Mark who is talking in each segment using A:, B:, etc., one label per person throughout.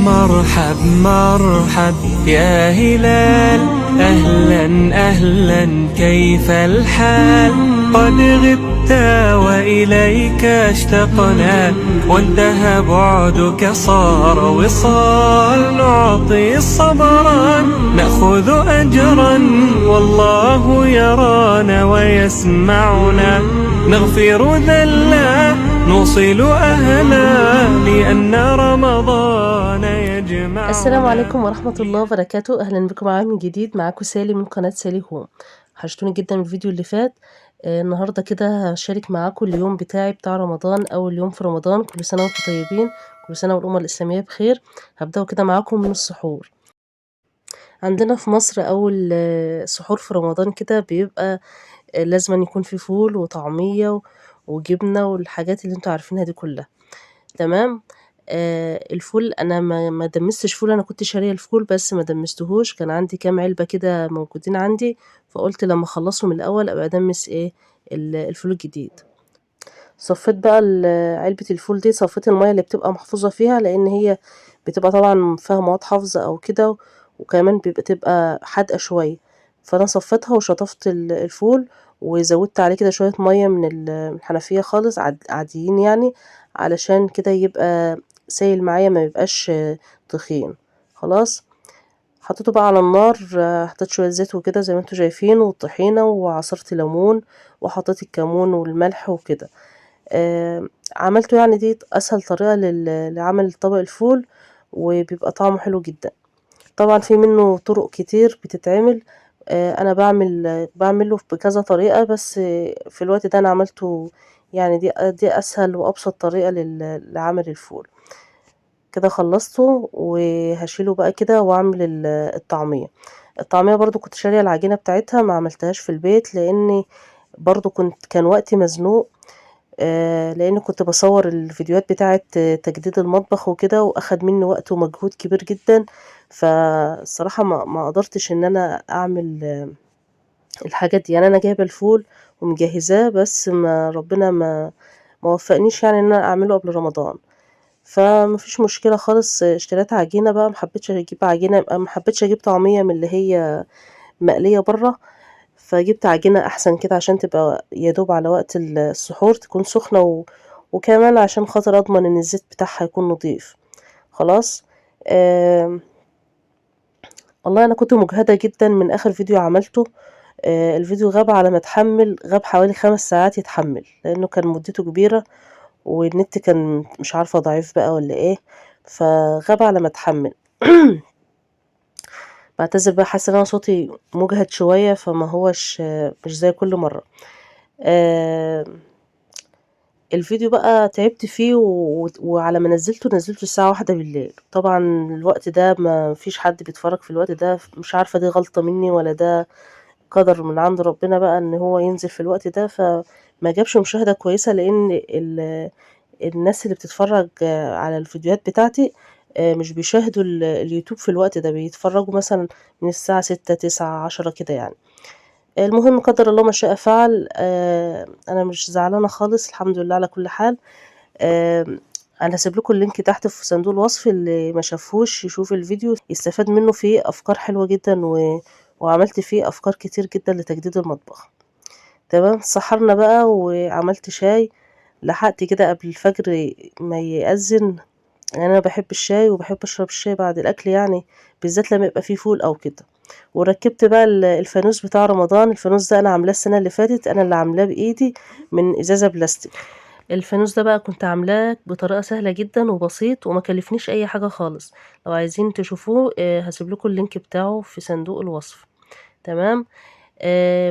A: مرحب مرحب يا هلال، أهلا أهلا كيف الحال؟ قد غبت وإليك اشتقنا، وانتهى بعدك صار وصال. نعطي صبرا نأخذ أجرا، والله يرانا ويسمعنا. نغفر ذلا نوصل أهلا، لأن رمضان يجمعنا.
B: السلام عليكم ورحمة الله وبركاته. أهلا بكم معايا من جديد. معاكم سالي من قناة سالي هوم. وحشتوني جدا من الفيديو اللي فات. النهاردة كده هشارك معاكم اليوم بتاعي بتاع رمضان، أول يوم في رمضان. كل سنة وانتم طيبين، كل سنة والأمة الإسلامية بخير. هبدأ كده معاكم من السحور. عندنا في مصر أول سحور في رمضان كده بيبقى لازم يكون في فول وطعمية وجبنة والحاجات اللي انتوا عارفينها دي كلها. تمام. الفول أنا ما دمستش فول، أنا كنت شارية الفول بس ما دمستهوش، كان عندي كام علبة كده موجودين عندي، فقلت لما اخلصهم الأول أبقى أدمس ايه الفول الجديد. صفيت بقى علبة الفول دي، صفيت المية اللي بتبقى محفوظة فيها، لأن هي بتبقى طبعا فيها مواد حافظة أو كده، وكمان بتبقى حادقة شوية. فأنا صفيتها وشطفت الفول، وزودت عليه كده شوية مية من من الحنفية خالص، عاديين يعني، علشان كده يبقى سايل معايا، ما يبقاش تخين. خلاص، حطيته بقى على النار. حطيت شوية زيت وكده زي ما انتوا شايفين، والطحينة، وعصرت ليمون، وحطيت الكمون والملح وكده. عملته يعني، دي اسهل طريقة لعمل طبق الفول، وبيبقى طعمه حلو جدا. طبعا في منه طرق كتير بتتعمل. انا بعمله بكذا طريقة، بس في الوقت ده انا عملته يعني، دي اسهل وابسط طريقة لعمل الفول. كده خلصته وهشيله بقى كده واعمل الطعمية. الطعمية برضو كنت شارية العجينة بتاعتها، ما عملتهاش في البيت لاني برضو كان وقتي مزنوق. لأن كنت باصور الفيديوهات بتاعة تجديد المطبخ وكده، وأخد مني وقت ومجهود كبير جدًا. فالصراحة ما قدرتش إن أنا أعمل الحاجات دي. يعني أنا جايبة الفول ومجهزاه، بس ربنا ما وفقنيش يعني إن أنا أعمله قبل رمضان. فما فيش مشكلة خالص. اشتريت عجينة بقى، ما حبيتش أجيب طعمية من اللي هي مقلية برّه. فجبت عجينة أحسن كده عشان تبقى يدوب على وقت السحور، تكون سخنة، وكمان عشان خاطر أضمن إن الزيت بتاعها يكون نضيف. خلاص. آم، والله أنا كنت مجهدة جدا من آخر فيديو عملته. الفيديو غاب على ما اتحمل، غاب حوالي 5 ساعات يتحمل، لأنه كان مدته كبيرة، والنت كان مش عارفة ضعيف بقى ولا ايه، فغاب على ما اتحمل. بعتذر بقى، حاسة ان انا صوتي مجهد شوية، فما هوش مش زي كل مرة. آم، الفيديو بقى تعبت فيه، وعلى ما نزلته الساعة 1 بالليل. طبعا الوقت ده ما فيش حد بيتفرج في الوقت ده، مش عارفة دي غلطة مني ولا ده قدر من عند ربنا بقى ان هو ينزل في الوقت ده، فما جابش مشاهدة كويسة، لان الناس اللي بتتفرج على الفيديوهات بتاعتي مش بيشاهدوا اليوتيوب في الوقت ده، بيتفرجوا مثلا من الساعة 6 9 10 كده يعني. المهم قدر الله ما شاء فعل. انا مش زعلانة خالص، الحمد لله على كل حال. انا هسيب لكم اللينك تحت في صندوق الوصف، اللي ما شافوش يشوف الفيديو يستفاد منه، فيه افكار حلوة جدا، وعملت فيه افكار كتير جدا لتجديد المطبخ. تمام. سحرنا بقى وعملت شاي، لحقت كده قبل الفجر ما يأذن. يعني انا بحب الشاي، وبحب اشرب الشاي بعد الاكل يعني، بالذات لما يبقى فيه فول او كده. وركبت بقى الفانوس بتاع رمضان. الفانوس ده انا عاملاه السنه اللي فاتت، انا اللي عاملاه بايدي من ازازه بلاستيك. الفانوس ده بقى كنت عاملاه بطريقه سهله جدا وبسيط، وما كلفنيش اي حاجه خالص. لو عايزين تشوفوه هسيب لكم اللينك بتاعه في صندوق الوصف. تمام.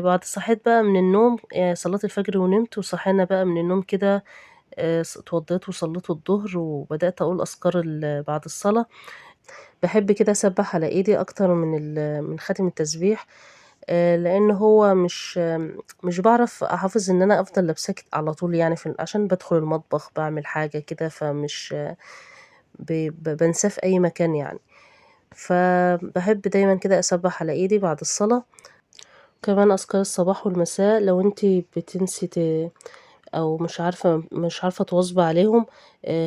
B: بعد صحيت بقى من النوم، صليت الفجر ونمت، وصحينا بقى من النوم كده. اتوضيت وصليت الظهر، وبدأت أقول أذكار بعد الصلاة. باحب كده أسبّح على إيدي أكتر من خاتم التسبيح. لإن هو مش باعرف أحافظ إن أنا أفضل لابساه على طول يعني، عشان بادخل المطبخ باعمل حاجة كده، فمش بانساه في أي مكان يعني. فباحب دايمًا كده أسبّح على إيدي بعد الصلاة. كمان أذكار الصباح والمساء، لو أنتِ بتنسي أو مش عارفة تواظبي عليهم،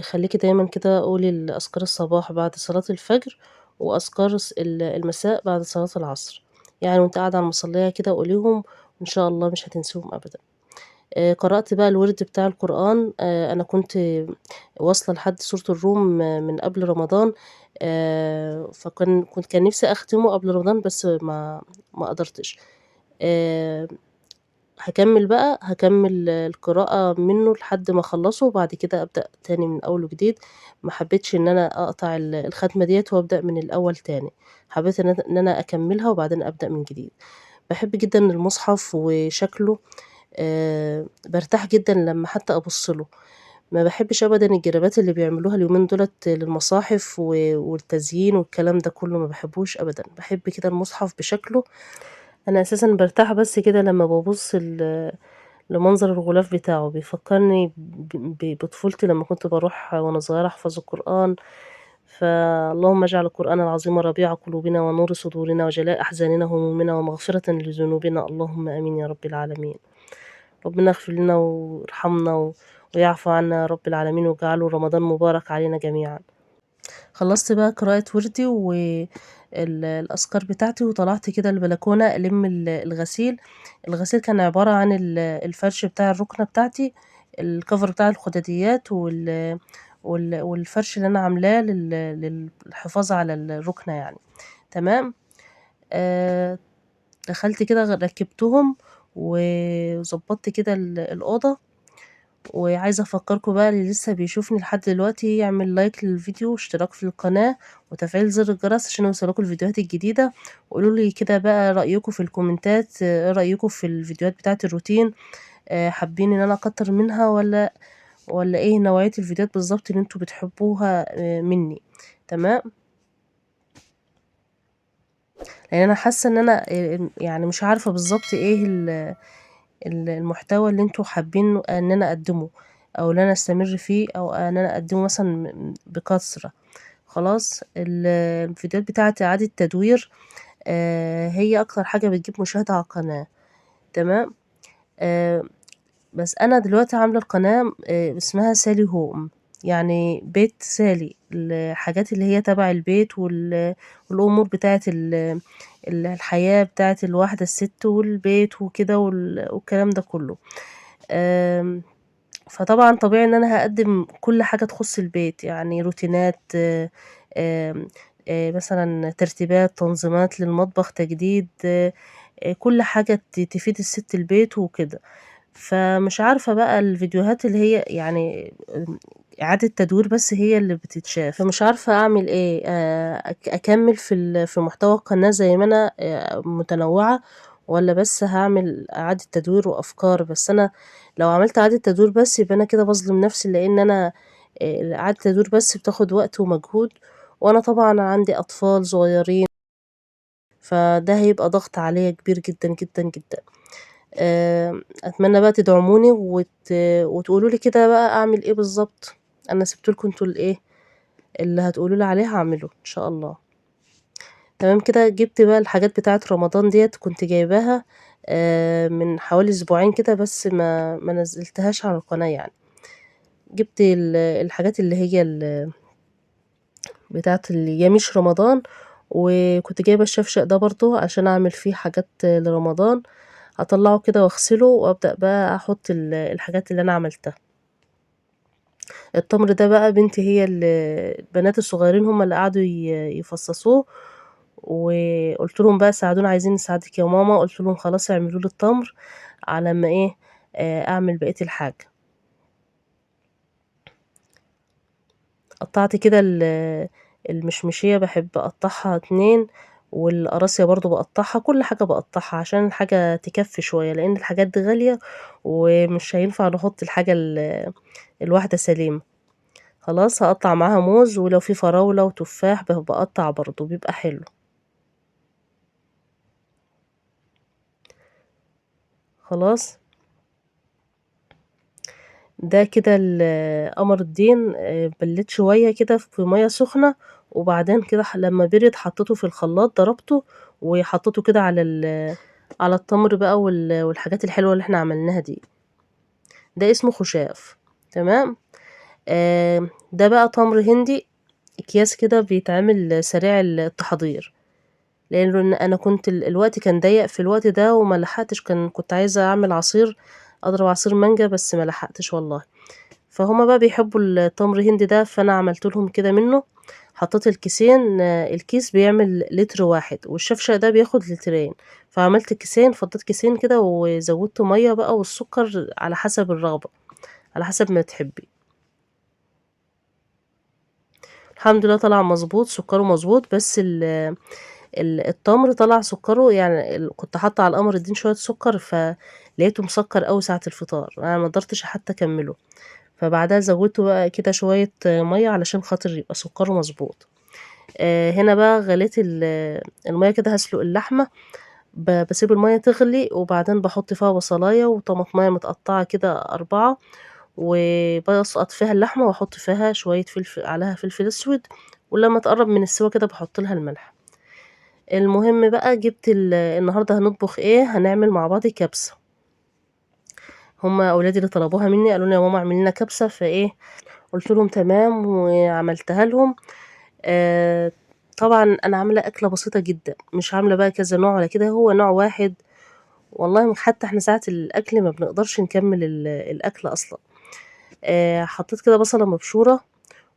B: خلّيكِ دايمًا كده قولي أذكار الصباح بعد صلاة الفجر، وأذكار المساء بعد صلاة العصر، يعني وأنتِ قاعدة على المصلية كده قوليهم وإن شاء الله مش هتنسيهم أبدًا. قرأت بقى الوِرد بتاع القرآن، أنا كنت واصلة لحد سورة الروم من قبل رمضان، كان نِفْسي أختمه قبل رمضان بس ما قدرتش. آآ هاكمّل القراءة منّه لحد ما أخلّصه، وبعد كده أبدأ تاني من أول وجديد، ما حبيتش إن أنا أقطع الختمة ديّة وأبدأ من الأول تاني، حبيت إن أنا أكمّلها وبعدين أبدأ من جديد. باحب جدًا المصحف وشكله، بارتاح جدًا لمّا حتى أبُص له، ما باحبش أبدًا الجرابات اللي بيعملوها اليومين دُولة للمصاحف والتزيين والكلام ده كلّه ما باحبوش أبدًا، باحب كده المصحف بشكله، أنا أساسًا بارتاح بس كده لمّا بابُص لمنظر الغلاف بتاعه، بيفكّرني بطفولتي لمّا كنت باروح وأنا صغيرة أحفظ القرآن، فاللهم اجعل القرآن العظيم ربيع قلوبنا ونور صدورنا وجلاء أحزاننا وهمومنا ومغفرة لذنوبنا، اللهم آمين يا رب العالمين. ربنا يغفر لنا ويرحمنا ويعفو عنا يا رب العالمين واجعله رمضان مبارك علينا جميعًا. خلّصت بقى قراءة وردي الأذكار بتاعتي وطلعت كده البلكونة ألِم الغسيل، الغسيل كان عبارة عن الفرش بتاع الرُكنة بتاعتي، الcover بتاع الخداديات والفرش اللي أنا عاملاه للحفاظ على الرُكنة يعني، تمام. آآ دخلت كده ركّبتهم وضبّطت كده الأوضة، وعايزة أفكّركم بقى اللي لسه بيشوفني لحد دلوقتي يعمل لايك للفيديو واشتراك في القناة وتفعيل زر الجرس عشان يوصلكوا الفيديوهات الجديدة، وقولوا لي كده بقى رأيكم في الكومنتات، إيه رأيكم في الفيديوهات بتاعة الروتين، حابين إن أنا أكتر منها والّا إيه نوعية الفيديوهات بالضبط اللي أنتم بتحبوها منّي، تمام. لإن أنا حاسة إن أنا يعني مش عارفة بالضبط إيه المحتوى اللي أنتم حابين إن أنا أقدّمه، أو إن أنا أستمر فيه، أو إن أنا أقدّمه مثلًا بكثرة. خلاص الفيديوهات بتاعة إعادة تدوير، هي أكتر حاجة بتجيب مشاهدة على القناة، تمام. آآ بس أنا دلوقتي عاملة القناة اسمها سالي هوم، يعني بيت سالي، الحاجات اللي هي تبع البيت والأمور بتاعة الحياة بتاعة الواحدة الست والبيت وكده والكلام ده كلّه. آمم فطبعًا طبيعي إن أنا هاقدّم كل حاجة تخُص البيت، يعني روتينات، آمم مثلًا ترتيبات، تنظيمات للمطبخ، تجديد، كل حاجة تفيد الست البيت وكده. فمش عارفة بقى الفيديوهات اللي هي يعني إعادة تدوير بس هي اللي بتتشاف، فمش عارفة أعمل إيه، أكمّل في محتوى القناة زي ما أنا متنوّعة، والّا بس هاعمل إعادة تدوير وأفكار؟ بس أنا لو عملت إعادة تدوير بس يبقى أنا كده باظلم نفسي، لإن أنا إعادة التدوير بس بتاخد وقت ومجهود، وأنا طبعًا عندي أطفال صغيّرين، فده هيبقى ضغط عليَّ كبير جدًا، جدًا، جدًا. أتمنى بقى تدعموني وتقولوا لي كده بقى أعمل إيه بالضبط، أنا سِبت لكم أنتم اللي هتقولوا لي عليه هاعمله إن شاء الله. تمام كده، جِبت بقى الحاجات بتاعة رمضان ديّة كنت جايباها من حوالي أسبوعين كده بس ما نزّلتهاش على القناة يعني. جِبت الحاجات اللي هي بتاعة ياميش رمضان، وكنت جايبة الشفشق ده برضه عشان أعمل فيه حاجات لرمضان، هاطلّعه كده واغسله وأبدأ بقى أحط الحاجات اللي أنا عملتها. التمر ده بقى بنتي هي البنات الصغيّرين هُم اللي قعدوا يفصّصوه، وقُلت لهم بقى ساعدونا عايزين نساعدِك يا ماما، قُلت لهم خلاص اعملوا لي التمر على أمّا إيه، أعمل بقية الحاجة. قطّعت كده المشمشية باحب أقطّعها 2، والقراصية برضه باقطّعها، كل حاجة باقطّعها عشان الحاجة تكفّي شوية، لإن الحاجات دي غالية ومش هينفع نحُط الحاجة الواحدة سليمة. خلاص هاقطّع معاها موز، ولو في فراولة وتفاح باقطّع برضه بيبقى حلو. خلاص، ده كده قمر الدين، بلّيت شوية كده في مَيّة سخنة، وبعدين كده لمّا بِرِد حطّيته في الخلاط ضربته، وحطّيته كده على التمر بقى والحاجات الحلوة اللي إحنا عملناها دي. ده اسمه خشاف. تمام. ده بقى تمر هندي، اكياس كده، بيتعمل سريع التحضير، لان انا كنت الوقت كان ضيق في الوقت ده وما لحقتش، كنت عايزه اعمل عصير، اضرب عصير مانجا، بس ما لحقتش والله. فهما بقى بيحبوا التمر هندي ده، فانا عملت لهم كده منه. حطيت الكيسين، الكيس بيعمل لتر واحد والشفشق ده بياخد لترين، فعملت كيسين، فضيت كيسين كده وزودت ميه بقى والسكر على حسب الرغبه، على حسب ما تحبي. الحمد لله طلع مظبوط، سكره مظبوط، بس التمر طلع سكره يعني كنت حاطه على القمر الدين شويه سكر، فلقيته مسكر قوي ساعه الفطار، انا ما قدرتش حتى اكمله. فبعدها زودته بقى كده شويه ميه علشان خاطر يبقى سكره مظبوط. هنا بقى غليت الميه كده، هسلق اللحمه، بسيب الميه تغلي، وبعدين بحط فيها بصلايه وطماطمايه متقطعه كده 4، وبسقط فيها اللحمه واحط فيها شويه فلفل، عليها فلفل اسود، ولما تقرب من السوا كده بحط لها الملح. المهم بقى جبت النهارده هنطبخ ايه، هنعمل مع بعض كبسه. هما اولادي اللي طلبوها مني، قالوا لي يا ماما اعملي لنا كبسه، فايه قلت لهم تمام وعملتها لهم. آه طبعا انا عامله اكله بسيطه جدا، مش عامله بقى كذا نوع ولا كده، هو نوع واحد. والله حتى احنا ساعه الاكل ما بنقدرش نكمل الاكل اصلا. حطيت كده بصله مبشوره،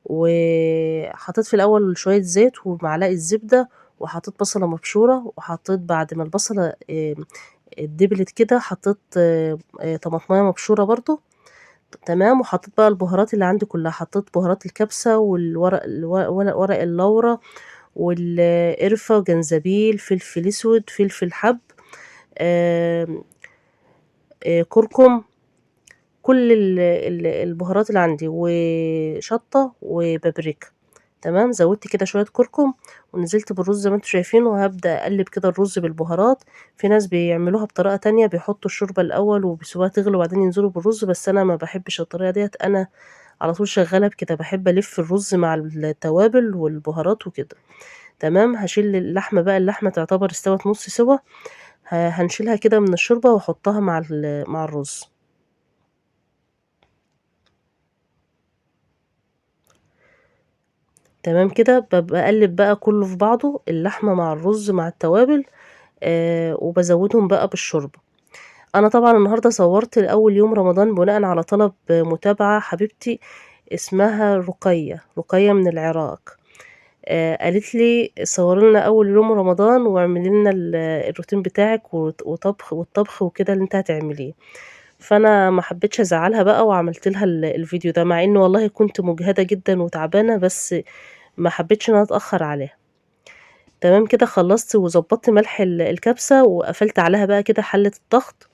B: وحطيت في الاول شويه زيت ومعلقه زبده، وحطيت بصله مبشوره، وحطيت بعد ما البصله اتدبلت كده، حطيت طماطمايه مبشوره برضو. تمام. وحطيت بقى البهارات اللي عندي كلها، حطيت بهارات الكبسه والورق ورق اللورة والقرفة وجنزبيل، فلفل اسود، فلفل حب، آم، كركم، كل البهارات اللي عندي، وشطة وبابريكا. تمام. زودت كده شوية كركم، ونزلت بالرز زي ما انتوا شايفين، وهبدأ اقلب كده الرز بالبهارات. في ناس بيعملوها بطريقة تانية، بيحطوا الشوربة الاول وبيسيبوها تغلي وبعدين ينزلوا بالرز، بس انا ما بحبش الطريقة ديت، انا على طول شغالة بكده، بحب الف الرز مع التوابل والبهارات وكده. تمام. هشيل اللحمة بقى، اللحمة تعتبر استوت نص سوا، هنشيلها كده من الشوربة واحطها مع الرز. تمام كده، بقلب بقى كله في بعضه، اللحمة مع الرز مع التوابل، وبزودهم بقى بالشوربة. انا طبعا النهارده صورت اول يوم رمضان بناء على طلب متابعة حبيبتي، اسمها رقية من العراق. قالت لي صوري لنا اول يوم رمضان واعملي لنا الروتين بتاعك والطبخ وكده اللي انت هتعمليه. فانا ما حبيتش ازعلها بقى، وعملت لها الفيديو ده، مع انه والله كنت مجهدة جدا وتعبانة، بس ما حبيتش ان انا اتاخر عليها. تمام كده، خلصت وظبطت ملح الكبسة، وقفلت عليها بقى كده حلة الضغط.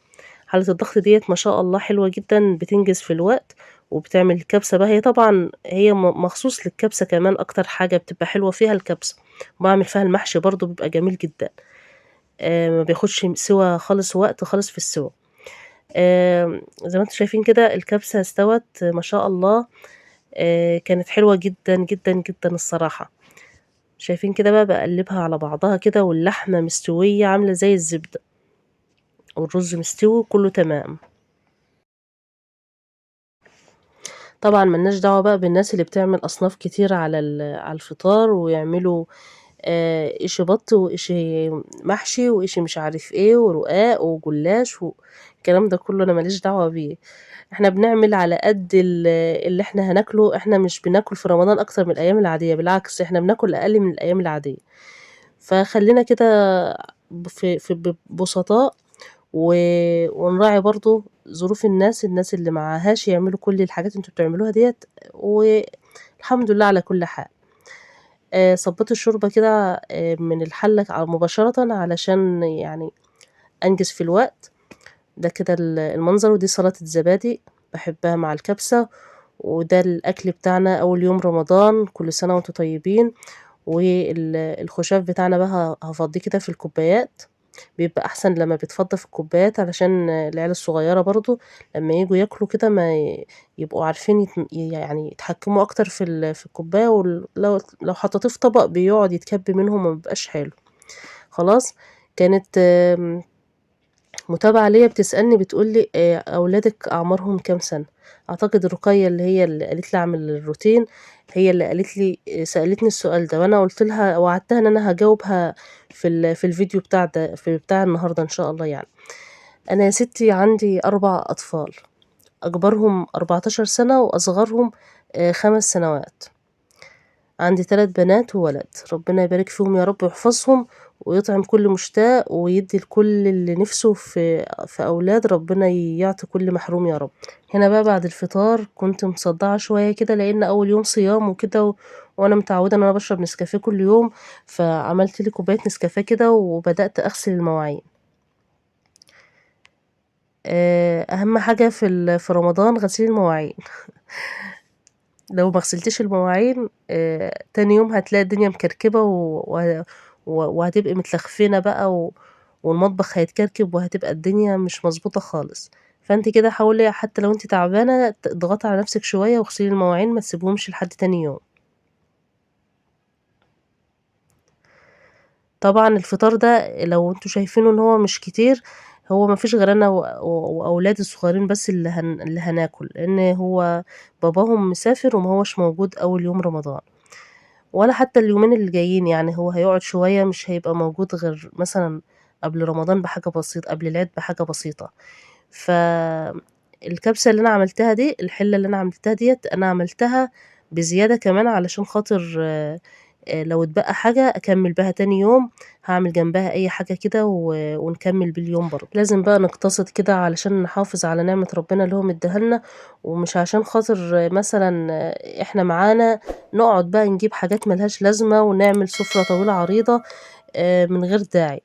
B: حلة الضغط ديت ما شاء الله حلوة جدا، بتنجز في الوقت، وبتعمل الكبسة بقى، هي طبعا هي مخصوص للكبسة، كمان اكتر حاجة بتبقى حلوة فيها الكبسة. بعمل فيها المحشي برضو بيبقى جميل جدا، ما بياخدش سوى خالص، وقت خالص في السوى. زي ما انتم شايفين كده الكبسة استوت ما شاء الله. كانت حلوة جدا جدا جدا الصراحة. شايفين كده بقى بقلبها على بعضها كده، واللحمة مستوية عاملة زي الزبدة، والرز مستوي كله تمام. طبعا ملناش دعوة بقى بالناس اللي بتعمل أصناف كتير على الفطار، ويعملوا إشي بط وإشي محشي وإشي مش عارف ايه ورقاق وجلاش والكلام ده كله، أنا ماليش دعوة بيه. احنا بنعمل على قد اللي احنا هناكله، احنا مش بناكل في رمضان أكتر من الأيام العادية، بالعكس احنا بناكل أقل من الأيام العادية. فخلينا كده في بسطاء، ونراعي برضو ظروف الناس اللي معهاش يعملوا كل الحاجات اللي انتوا بتعملوها ديت، والحمد لله على كل حال. صبيت الشوربة كده من الحلة مباشرة علشان يعني أنجز في الوقت. ده كده المنظر، ودي سلطة زبادي بحبها مع الكبسة. وده الأكل بتاعنا أول يوم رمضان، كل سنة وانتوا طيبين. والخشاف بتاعنا بقى هفضيه كده في الكوبايات، بيبقى احسن لما بيتفضى في الكوبايات، علشان العيال الصغيرة برضو لما يجوا ياكلوا كده ما يبقوا عارفين يعني يتحكموا اكتر في الكوباية، ولو حطيتيه في طبق بيقعد يتكب منهم وما بيبقاش حلو. خلاص. كانت متابعة ليّا بتسألني بتقول لي أولادِك أعمارهم كام سنة؟ أعتقد رقيّة اللي هي اللي قالت لي أعمل الروتين، هي اللي قالت لي سألتني السؤال ده، وأنا قُلت لها وعدتها إن أنا هاجاوبها في الفيديو بتاع النهارده إن شاء الله يعني. أنا يا ستي عندي 4 أطفال، أكبرهم 14 سنة وأصغرهم 5 سنوات. عندي 3 بنات وولد، ربنا يبارك فيهم يا رب ويحفظهم ويطعم كل مشتاق ويدّي لكل اللي نِفْسه في أولاد، ربنا يعطي كل محروم يا رب. هنا بقى بعد الفطار كنت مصدّعة شوية كده لإن أول يوم صيام وكده وأنا متعوّدة إن أنا باشرب نسكافيه كل يوم، فعملت لي كوباية نسكافيه كده وبدأت أغسل المواعين. أهم حاجة في رمضان غسيل المواعين. لو ما غسلتيش المواعين تاني يوم هتلاقي الدنيا مكركبة وهتبقي متلخفنة بقى والمطبخ هيتكركب وهتبقى الدنيا مش مضبوطة خالص، فأنتِ كده حاولي حتى لو أنتِ تعبانة اضغطي على نفسِك شوية واغسلي المواعين ما تسيبيهمش لحد تاني يوم. طبعًا الفطار ده لو أنتم شايفينه إن هو مش كتير، هو ما فيش غير أنا وأولادي الصغيرين بس اللي هناكل، لإن هو باباهم مسافر وما هوّاش موجود أول يوم رمضان. ولا حتى اليومين اللي جايين، يعني هو هيقعد شوية مش هيبقى موجود غير مثلًا قبل رمضان بحاجة بسيطة، قبل العيد بحاجة بسيطة. الكبسة اللي أنا عملتها دي، الحلة اللي أنا عملتها ديّة، أنا عملتها بزيادة كمان علشان خاطر لو اتبقى حاجة أكمّل بيها تاني يوم، هاعمل جنبها أي حاجة كده ونكمّل بيه اليوم برضه. لازم بقى نقتصد كده علشان نحافظ على نعمة ربنا اللي هو مدّيها لنا، ومش عشان خاطر مثلًا إحنا معانا نقعد بقى نجيب حاجات ما لهاش لازمة ونعمل سُفرة طويلة عريضة من غير داعي.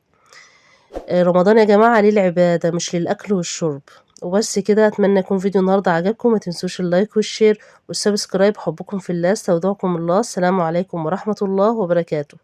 B: رمضان يا جماعة ليه العبادة مش للأكل والشرب. وبس كده، أتمنى يكون فيديو النهارده عجبكم، ما تنسوش اللايك والشير والسبسكرايب، حبكم في الله، استودعكم الله، السلام عليكم ورحمة الله وبركاته.